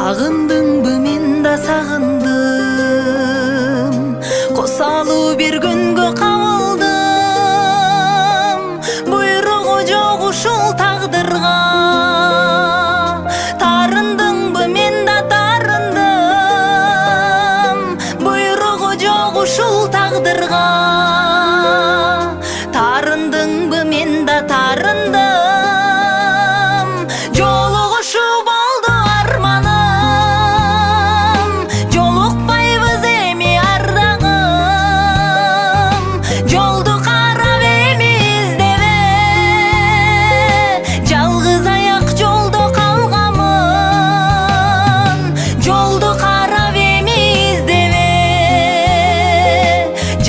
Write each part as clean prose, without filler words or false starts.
Сагындыңбы мен да сагындым, косалуу бир күнгө кабылдым. Буйругу жок ушул тагдырга, тарындыңбы мен да тарындым. Буйругу жок ушул тагдырга, тарындыңбы мен да тарындым.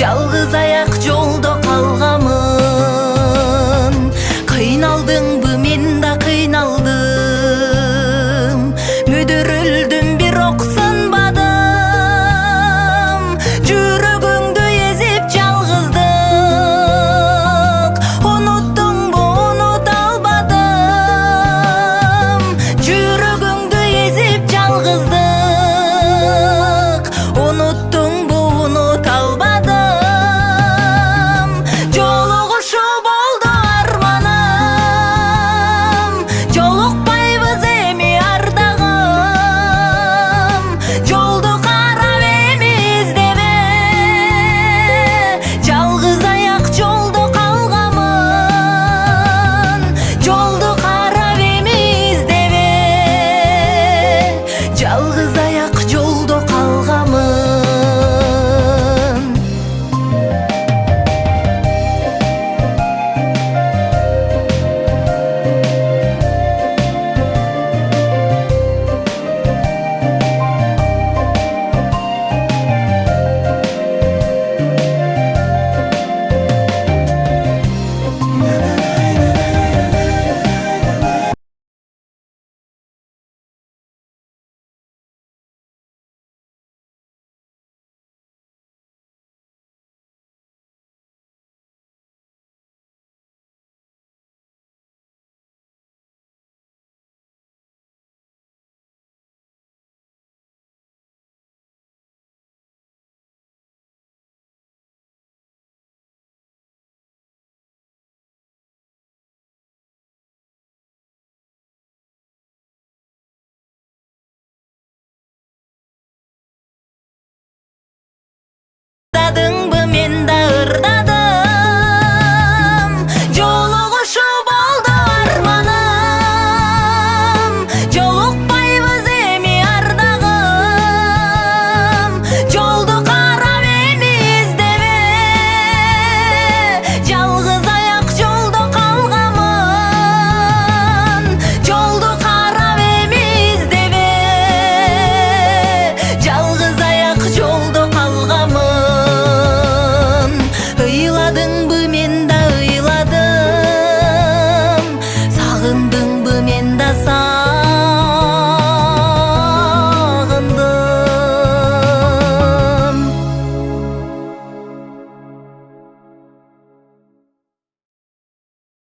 Жалгыз аяк жолдо калгамын. Кыйналдыңбы мен да кыйналдым, мүдүрүлдүм бирок сынбадым. Жүрөгүңдү эзип жалгыздык, унуттуңбу унута албадым. Жүрөгүңдү эзип жалгыздык, унуттуңбу унута албадым. Жалгыз аяк жолдо калгамын. Ырдадыңбы мен да ырдадым, жолугушуп болду арманым. Жолукпайбыз эми ар дагы, жолду карап эми издебе. Жалгыз аяк жолдо калгамын, жолду карап эми издебе. Жалгыз аяк жолдо калгамын. Ыйладыңбы мен да ыйладым, сагындыңбы мен да